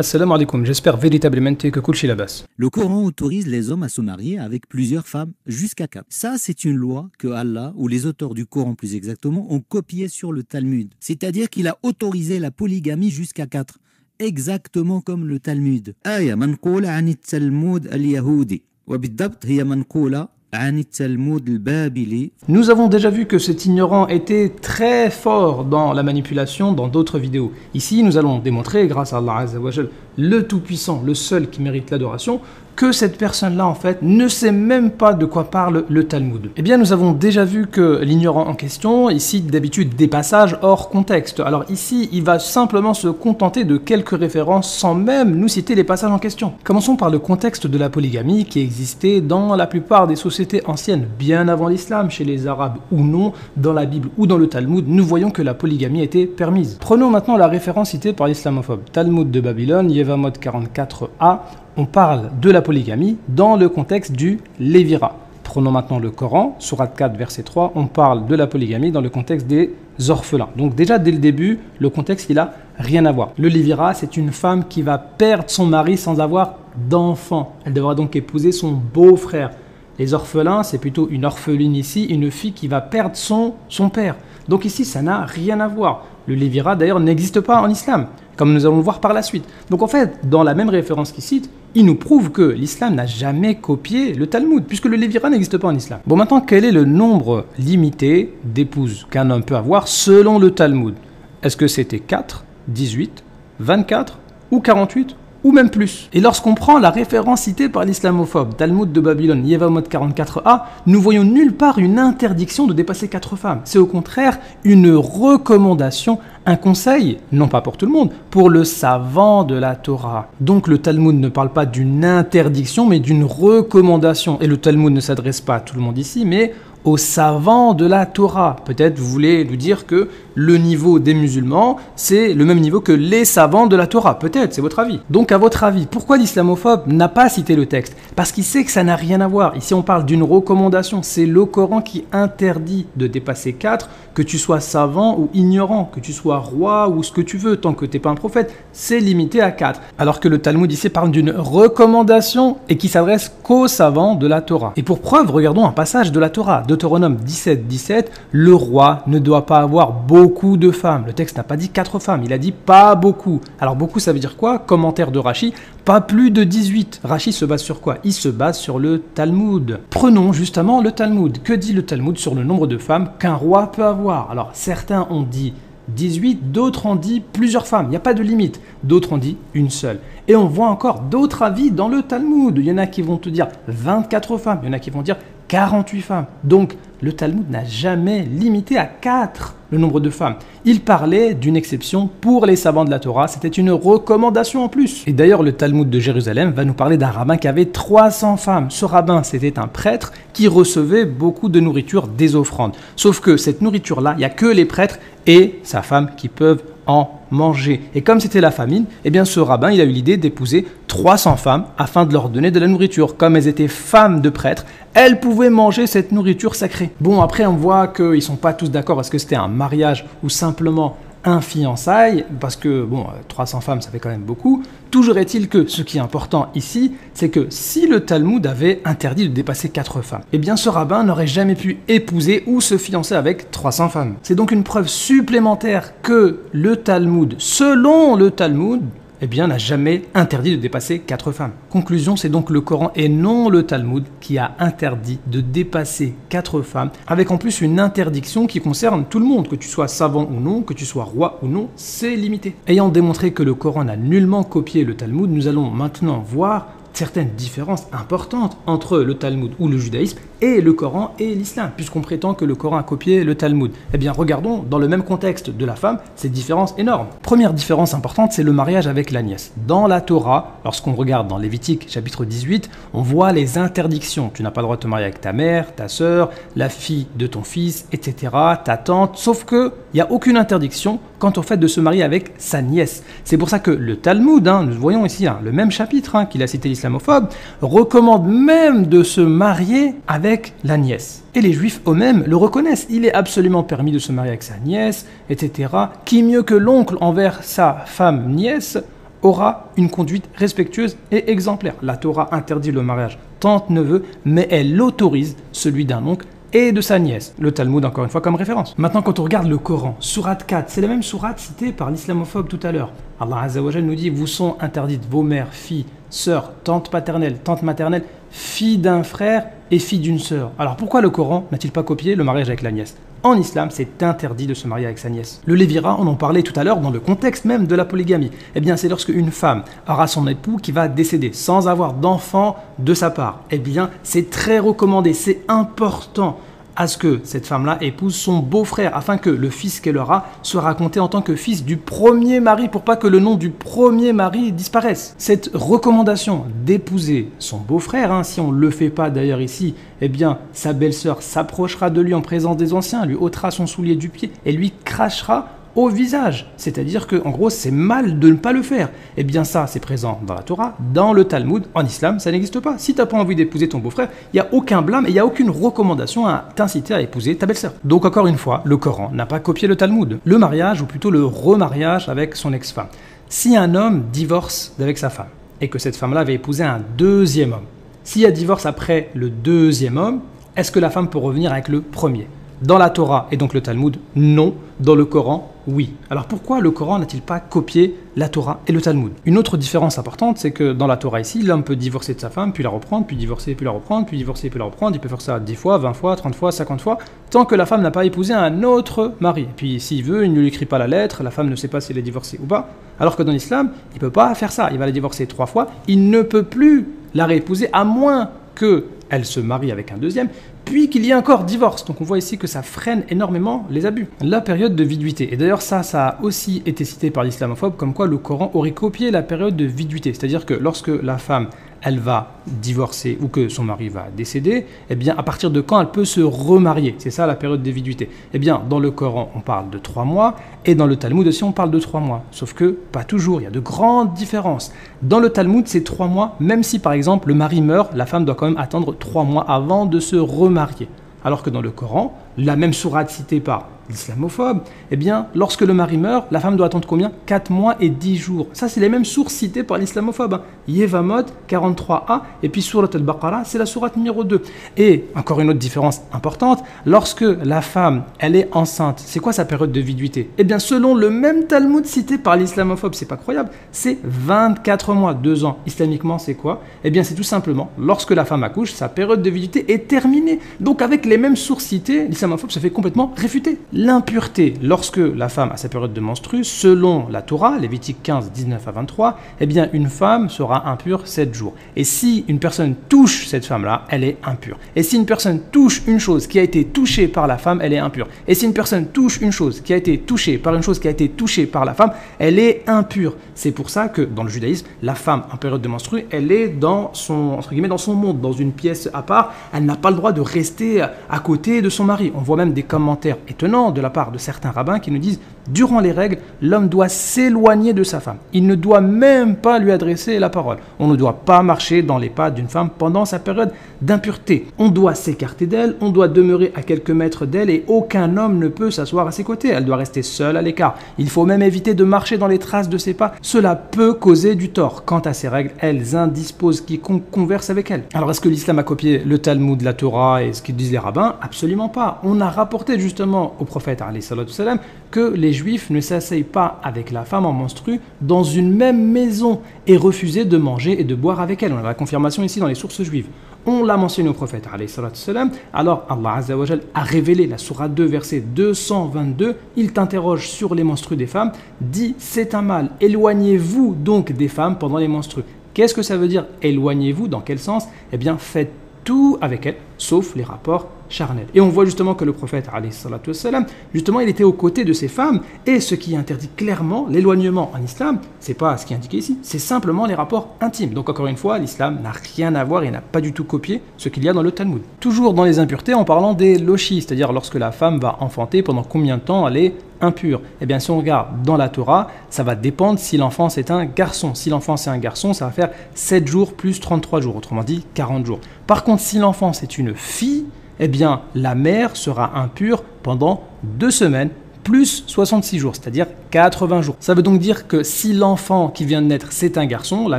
Assalamu alaikum, j'espère véritablement que Kulchi Labas. Le Coran autorise les hommes à se marier avec plusieurs femmes jusqu'à 4. Ça, c'est une loi que Allah, ou les auteurs du Coran plus exactement, ont copiée sur le Talmud. C'est-à-dire qu'il a autorisé la polygamie jusqu'à 4. Exactement comme le Talmud. آية منقولة عن التلمود اليهودي وبالضبط هي منقولة عن التلمود البابلي. Nous avons déjà vu que cet ignorant était très fort dans la manipulation dans d'autres vidéos. Ici, nous allons démontrer, grâce à Allah Azza wa Jal, le Tout-Puissant, le seul qui mérite l'adoration, que cette personne-là, en fait, ne sait même pas de quoi parle le Talmud. Eh bien, nous avons déjà vu que l'ignorant en question, il cite d'habitude des passages hors contexte. Alors ici, il va simplement se contenter de quelques références sans même nous citer les passages en question. Commençons par le contexte de la polygamie qui existait dans la plupart des sociétés anciennes, bien avant l'islam, chez les Arabes ou non, dans la Bible ou dans le Talmud, nous voyons que la polygamie était permise. Prenons maintenant la référence citée par l'islamophobe. Talmud de Babylone, Yevamot 44a, on parle de la polygamie dans le contexte du Lévira. Prenons maintenant le Coran, Sourate 4, verset 3, on parle de la polygamie dans le contexte des orphelins. Donc déjà dès le début, le contexte il n'a rien à voir. Le Lévira, c'est une femme qui va perdre son mari sans avoir d'enfant. Elle devra donc épouser son beau-frère. Les orphelins, c'est plutôt une orpheline ici, une fille qui va perdre son père. Donc ici, ça n'a rien à voir. Le Lévira, d'ailleurs, n'existe pas en islam, comme nous allons le voir par la suite. Donc en fait, dans la même référence qu'il cite, il nous prouve que l'islam n'a jamais copié le Talmud, puisque le Lévira n'existe pas en islam. Bon, maintenant, quel est le nombre limité d'épouses qu'un homme peut avoir selon le Talmud? Est-ce que c'était 4, 18, 24 ou 48 ou même plus? Et lorsqu'on prend la référence citée par l'islamophobe, Talmud de Babylone, Yevamot 44a, nous voyons nulle part une interdiction de dépasser 4 femmes. C'est au contraire une recommandation, un conseil, non pas pour tout le monde, pour le savant de la Torah. Donc le Talmud ne parle pas d'une interdiction, mais d'une recommandation. Et le Talmud ne s'adresse pas à tout le monde ici, mais aux savants de la Torah. Peut-être vous voulez nous dire que le niveau des musulmans, c'est le même niveau que les savants de la Torah. Peut-être, c'est votre avis. Donc à votre avis, pourquoi l'islamophobe n'a pas cité le texte? Parce qu'il sait que ça n'a rien à voir. Ici on parle d'une recommandation. C'est le Coran qui interdit de dépasser 4, que tu sois savant ou ignorant, que tu sois roi ou ce que tu veux, tant que tu n'es pas un prophète, c'est limité à 4. Alors que le Talmud ici parle d'une recommandation et qui s'adresse qu'aux savants de la Torah. Et pour preuve, regardons un passage de la Torah. Deutéronome 17, 17, le roi ne doit pas avoir beaucoup de femmes. Le texte n'a pas dit 4 femmes, il a dit pas beaucoup. Alors beaucoup, ça veut dire quoi? Commentaire de Rashi, pas plus de 18. Rashi se base sur quoi? Il se base sur le Talmud. Prenons justement le Talmud. Que dit le Talmud sur le nombre de femmes qu'un roi peut avoir? Alors certains ont dit 18, d'autres ont dit plusieurs femmes, il n'y a pas de limite. D'autres ont dit une seule. Et on voit encore d'autres avis dans le Talmud. Il y en a qui vont te dire 24 femmes, il y en a qui vont dire 48 femmes. Donc, le Talmud n'a jamais limité à 4 le nombre de femmes. Il parlait d'une exception pour les savants de la Torah. C'était une recommandation en plus. Et d'ailleurs, le Talmud de Jérusalem va nous parler d'un rabbin qui avait 300 femmes. Ce rabbin, c'était un prêtre qui recevait beaucoup de nourriture des offrandes. Sauf que cette nourriture-là, il n'y a que les prêtres et sa femme qui peuvent en manger. Et comme c'était la famine, eh bien ce rabbin, il a eu l'idée d'épouser 300 femmes afin de leur donner de la nourriture. Comme elles étaient femmes de prêtres, elles pouvaient manger cette nourriture sacrée. Bon, après on voit qu'ils ne sont pas tous d'accord. Est-ce que c'était un mariage ou simplement un fiançailles? Parce que, bon, 300 femmes, ça fait quand même beaucoup. Toujours est-il que ce qui est important ici, c'est que si le Talmud avait interdit de dépasser 4 femmes, eh bien ce rabbin n'aurait jamais pu épouser ou se fiancer avec 300 femmes. C'est donc une preuve supplémentaire que le Talmud, selon le Talmud, eh bien, n'a jamais interdit de dépasser 4 femmes. Conclusion, c'est donc le Coran et non le Talmud qui a interdit de dépasser 4 femmes, avec en plus une interdiction qui concerne tout le monde, que tu sois savant ou non, que tu sois roi ou non, c'est limité. Ayant démontré que le Coran n'a nullement copié le Talmud, nous allons maintenant voir certaines différences importantes entre le Talmud ou le judaïsme et le Coran et l'islam, puisqu'on prétend que le Coran a copié le Talmud. Eh bien, regardons dans le même contexte de la femme ces différences énormes. Première différence importante, c'est le mariage avec la nièce. Dans la Torah, lorsqu'on regarde dans Lévitique chapitre 18, on voit les interdictions. Tu n'as pas le droit de te marier avec ta mère, ta sœur, la fille de ton fils, etc., ta tante, sauf que il n'y a aucune interdiction quant au fait de se marier avec sa nièce. C'est pour ça que le Talmud, nous voyons ici le même chapitre qu'il a cité l'islamophobe, recommande même de se marier avec la nièce. Et les juifs eux-mêmes le reconnaissent. Il est absolument permis de se marier avec sa nièce, etc. Qui mieux que l'oncle envers sa femme nièce aura une conduite respectueuse et exemplaire. La Torah interdit le mariage tante-neveu, mais elle autorise celui d'un oncle et de sa nièce. Le Talmud, encore une fois, comme référence. Maintenant, quand on regarde le Coran, sourate 4, c'est la même sourate citée par l'islamophobe tout à l'heure. Allah Azza wa Jal nous dit, vous sont interdites vos mères, filles, sœurs, tantes paternelles, tantes maternelles, filles d'un frère et filles d'une sœur. Alors pourquoi le Coran n'a-t-il pas copié le mariage avec la nièce? En islam, c'est interdit de se marier avec sa nièce. Le Lévira, on en parlait tout à l'heure dans le contexte même de la polygamie. Eh bien, c'est lorsque une femme aura son époux qui va décéder sans avoir d'enfant de sa part. Eh bien, c'est très recommandé, c'est important à ce que cette femme-là épouse son beau-frère, afin que le fils qu'elle aura soit compté en tant que fils du premier mari, pour pas que le nom du premier mari disparaisse. Cette recommandation d'épouser son beau-frère, si on ne le fait pas d'ailleurs ici, eh bien sa belle-sœur s'approchera de lui en présence des anciens, lui ôtera son soulier du pied et lui crachera au visage, c'est-à-dire que en gros c'est mal de ne pas le faire. Eh bien ça c'est présent dans la Torah, dans le Talmud, en islam ça n'existe pas. Si tu n'as pas envie d'épouser ton beau-frère, il n'y a aucun blâme et il n'y a aucune recommandation à t'inciter à épouser ta belle-sœur. Donc encore une fois, le Coran n'a pas copié le Talmud. Le mariage, ou plutôt le remariage avec son ex-femme. Si un homme divorce avec sa femme et que cette femme-là avait épousé un deuxième homme, s'il y a divorce après le deuxième homme, est-ce que la femme peut revenir avec le premier? Dans la Torah et donc le Talmud, non. Dans le Coran, oui. Alors pourquoi le Coran n'a-t-il pas copié la Torah et le Talmud? Une autre différence importante, c'est que dans la Torah ici, l'homme peut divorcer de sa femme, puis la reprendre, puis divorcer, puis la reprendre, puis divorcer, puis la reprendre. Il peut faire ça 10 fois, 20 fois, 30 fois, 50 fois, tant que la femme n'a pas épousé un autre mari. Puis s'il veut, il ne lui écrit pas la lettre, la femme ne sait pas s'il est divorcé ou pas. Alors que dans l'islam, il ne peut pas faire ça. Il va la divorcer 3 fois, il ne peut plus la réépouser à moins qu'elle se marie avec un deuxième, puis qu'il y ait encore divorce. Donc on voit ici que ça freine énormément les abus. La période de viduité, et d'ailleurs ça a aussi été cité par l'islamophobe, comme quoi le Coran aurait copié la période de viduité, c'est-à-dire que lorsque la femme elle va divorcer ou que son mari va décéder, eh bien à partir de quand elle peut se remarier? C'est ça la période de viduité. Eh bien dans le Coran on parle de 3 mois et dans le Talmud aussi on parle de 3 mois. Sauf que pas toujours, il y a de grandes différences. Dans le Talmud c'est 3 mois, même si par exemple le mari meurt, la femme doit quand même attendre 3 mois avant de se remarier. Alors que dans le Coran, la même sourate citée par l'islamophobe, eh bien, lorsque le mari meurt, la femme doit attendre combien? 4 mois et 10 jours. Ça, c'est les mêmes sources citées par l'islamophobe. Yevamot 43a, et puis Surat al-Baqarah, c'est la sourate numéro 2. Et, encore une autre différence importante, lorsque la femme, elle est enceinte, c'est quoi sa période de viduité? Eh bien, selon le même Talmud cité par l'islamophobe, c'est pas croyable, c'est 24 mois, 2 ans. Islamiquement, c'est quoi? Eh bien, c'est tout simplement, lorsque la femme accouche, sa période de viduité est terminée. Donc, avec les mêmes sources citées, l'islamophobe se fait complètement réfuter. L'impureté, lorsque la femme a sa période de menstru, selon la Torah, Lévitique 15, 19 à 23, eh bien une femme sera impure 7 jours. Et si une personne touche cette femme-là, elle est impure. Et si une personne touche une chose qui a été touchée par la femme, elle est impure. Et si une personne touche une chose qui a été touchée par une chose qui a été touchée par la femme, elle est impure. C'est pour ça que dans le judaïsme, la femme en période de menstru, elle est dans son, entre guillemets, dans son monde, dans une pièce à part. Elle n'a pas le droit de rester à côté de son mari. On voit même des commentaires étonnants de la part de certains rabbins qui nous disent durant les règles, l'homme doit s'éloigner de sa femme. Il ne doit même pas lui adresser la parole. On ne doit pas marcher dans les pas d'une femme pendant sa période d'impureté. On doit s'écarter d'elle, on doit demeurer à quelques mètres d'elle et aucun homme ne peut s'asseoir à ses côtés. Elle doit rester seule à l'écart. Il faut même éviter de marcher dans les traces de ses pas. Cela peut causer du tort. Quant à ces règles, elles indisposent quiconque converse avec elle. Alors est-ce que l'islam a copié le Talmud, la Torah et ce qu'ils disent les rabbins? Absolument pas. On a rapporté justement au prophète alayhi salatu salam que les juifs ne s'asseyent pas avec la femme en menstru dans une même maison et refusaient de manger et de boire avec elle. On a la confirmation ici dans les sources juives. On l'a mentionné au prophète alayhi salatu salam. Alors Allah Azza wa Jal a révélé la sourate 2 verset 222. Il t'interroge sur les menstrues des femmes, dit c'est un mal. Éloignez-vous donc des femmes pendant les menstrues. Qu'est-ce que ça veut dire éloignez-vous? Dans quel sens? Eh bien faites tout avec elles, sauf les rapports charnels. Et on voit justement que le prophète, alayhi salatu wassalam, justement, il était aux côtés de ces femmes, et ce qui interdit clairement l'éloignement en islam, c'est pas ce qui est indiqué ici, c'est simplement les rapports intimes. Donc encore une fois, l'islam n'a rien à voir et n'a pas du tout copié ce qu'il y a dans le Talmud. Toujours dans les impuretés, en parlant des lochis, c'est-à-dire lorsque la femme va enfanter, pendant combien de temps elle est impure. Eh bien, si on regarde dans la Torah, ça va dépendre si l'enfant c'est un garçon. Si l'enfant c'est un garçon, ça va faire 7 jours plus 33 jours, autrement dit 40 jours. Par contre, si l'enfant c'est une fille, eh bien, la mère sera impure pendant 2 semaines plus 66 jours, c'est-à-dire 80 jours. Ça veut donc dire que si l'enfant qui vient de naître, c'est un garçon, la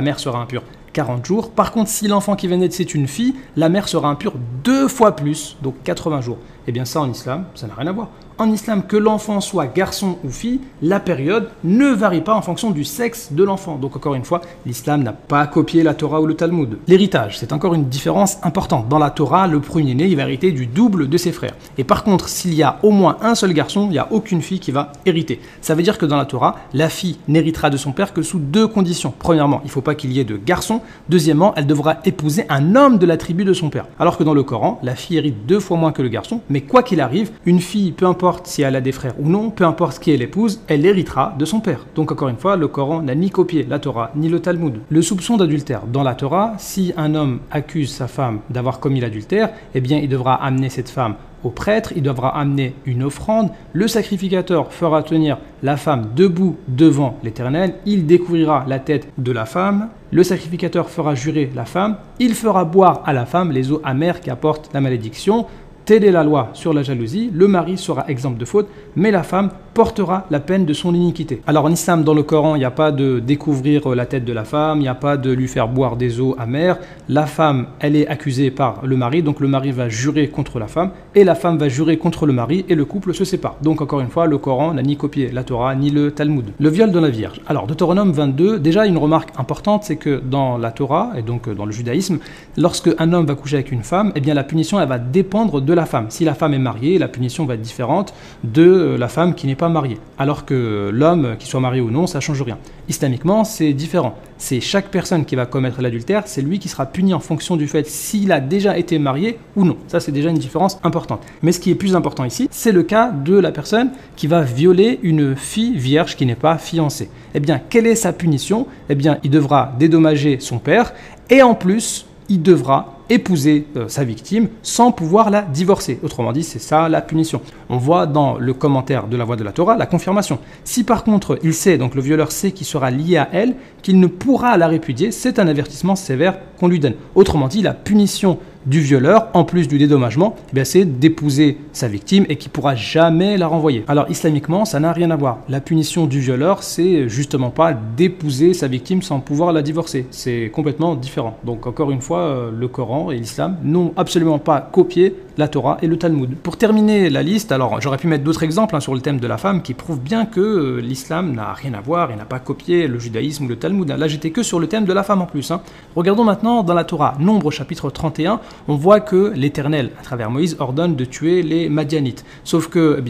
mère sera impure 40 jours. Par contre, si l'enfant qui vient de naître, c'est une fille, la mère sera impure 2 fois plus, donc 80 jours. Eh bien ça, en islam, ça n'a rien à voir. En islam, que l'enfant soit garçon ou fille, la période ne varie pas en fonction du sexe de l'enfant. Donc encore une fois, l'islam n'a pas copié la Torah ou le Talmud. L'héritage, c'est encore une différence importante. Dans la Torah, le premier-né, il va hériter du double de ses frères. Et par contre, s'il y a au moins un seul garçon, il n'y a aucune fille qui va hériter. Ça veut dire que dans la Torah, la fille n'héritera de son père que sous 2 conditions. Premièrement, il ne faut pas qu'il y ait de garçon. Deuxièmement, elle devra épouser un homme de la tribu de son père. Alors que dans le Coran, la fille hérite 2 fois moins que le garçon. Mais quoi qu'il arrive, une fille, peu importe si elle a des frères ou non, peu importe qui elle épouse, elle héritera de son père. Donc encore une fois, le Coran n'a ni copié la Torah ni le Talmud. Le soupçon d'adultère. Dans la Torah, si un homme accuse sa femme d'avoir commis l'adultère, eh bien il devra amener cette femme au prêtre, il devra amener une offrande, le sacrificateur fera tenir la femme debout devant l'Éternel, il découvrira la tête de la femme, le sacrificateur fera jurer la femme, il fera boire à la femme les eaux amères qui apportent la malédiction. Telle est la loi sur la jalousie, le mari sera exempt de faute, mais la femme portera la peine de son iniquité. Alors en islam, dans le Coran, il n'y a pas de découvrir la tête de la femme, il n'y a pas de lui faire boire des eaux amères. La femme, elle est accusée par le mari, donc le mari va jurer contre la femme, et la femme va jurer contre le mari, et le couple se sépare. Donc encore une fois, le Coran n'a ni copié la Torah, ni le Talmud. Le viol de la Vierge. Alors Deutéronome 22, déjà une remarque importante, c'est que dans la Torah, et donc dans le judaïsme, lorsque un homme va coucher avec une femme, eh bien la punition, elle va dépendre de la femme. Si la femme est mariée, la punition va être différente de la femme qui n'est pas mariée. Alors que l'homme, qu'il soit marié ou non, ça ne change rien. Islamiquement, c'est différent. C'est chaque personne qui va commettre l'adultère, c'est lui qui sera puni en fonction du fait s'il a déjà été marié ou non. Ça, c'est déjà une différence importante. Mais ce qui est plus important ici, c'est le cas de la personne qui va violer une fille vierge qui n'est pas fiancée. Eh bien, quelle est sa punition ? Eh bien, il devra dédommager son père et en plus, il devra épouser sa victime sans pouvoir la divorcer. Autrement dit, c'est ça la punition. On voit dans le commentaire de la Voix de la Torah la confirmation. Si par contre il sait, donc le violeur sait qu'il sera lié à elle, qu'il ne pourra la répudier, c'est un avertissement sévère qu'on lui donne. Autrement dit, la punition du violeur, en plus du dédommagement, eh bien, c'est d'épouser sa victime et qu'il ne pourra jamais la renvoyer. Alors islamiquement, ça n'a rien à voir. La punition du violeur, c'est justement pas d'épouser sa victime sans pouvoir la divorcer. C'est complètement différent. Donc encore une fois, le Coran et l'islam n'ont absolument pas copié la Torah et le Talmud. Pour terminer la liste, alors j'aurais pu mettre d'autres exemples sur le thème de la femme qui prouvent bien que l'islam n'a rien à voir et n'a pas copié le judaïsme ou le Talmud. Là, j'étais que sur le thème de la femme en plus. Regardons maintenant dans la Torah, Nombre chapitre 31, on voit que l'Éternel, à travers Moïse, ordonne de tuer les Madianites. Sauf que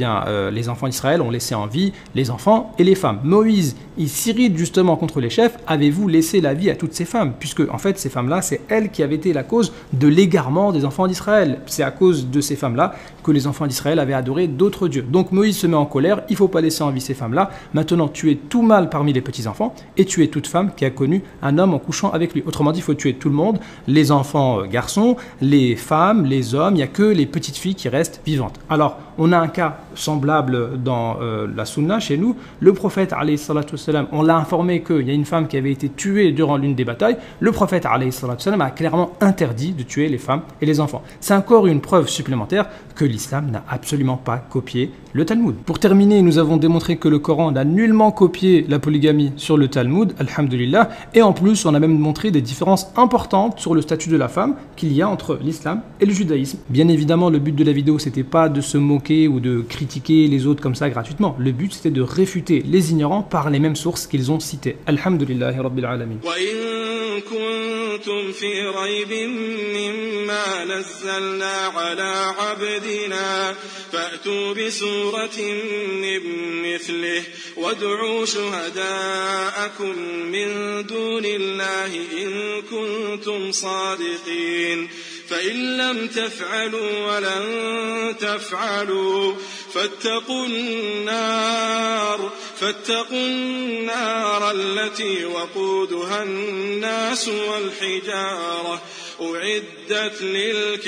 les enfants d'Israël ont laissé en vie les enfants et les femmes. Moïse, il s'irrite justement contre les chefs. Avez-vous laissé la vie à toutes ces femmes ? Puisque, en fait, ces femmes-là, c'est elles qui avaient été la cause de l'égarement des enfants d'Israël. C'est à cause de ces femmes-là que les enfants d'Israël avaient adoré d'autres dieux. Donc Moïse se met en colère, il ne faut pas laisser en vie ces femmes-là. Maintenant, tuer tout mâle parmi les petits-enfants et tuer toute femme qui a connu un homme en couchant avec lui. Autrement dit, il faut tuer tout le monde, les enfants garçons, les femmes, les hommes, il n'y a que les petites filles qui restent vivantes. Alors, on a un cas semblable dans la Sunna chez nous. Le prophète, alayhi salatu wassalam, on l'a informé qu'il y a une femme qui avait été tuée durant l'une des batailles. Le prophète, alayhi salatu wassalam, a clairement interdit de tuer les femmes et les enfants. C'est encore une preuve supplémentaire que l'islam n'a absolument pas copié le Talmud. Pour terminer, nous avons démontré que le Coran n'a nullement copié la polygamie sur le Talmud, alhamdulillah, et en plus, on a même montré des différences importantes sur le statut de la femme qu'il y a entre l'islam et le judaïsme. Bien évidemment, le but de la vidéo, c'était pas de se moquer ou de critiquer les autres comme ça gratuitement. Le but, c'était de réfuter les ignorants par les mêmes sources qu'ils ont citées. Alhamdulillahi Rabbil Alamin. كنتم في ريب مما نزلنا على عبدنا فأتوا بسورة من مثله وادعوا شهداءكم من دون الله إن كنتم صادقين فإن لم تفعلوا ولن تفعلوا فاتقوا النار التي وقودها الناس والحجارة أعدت للكافرين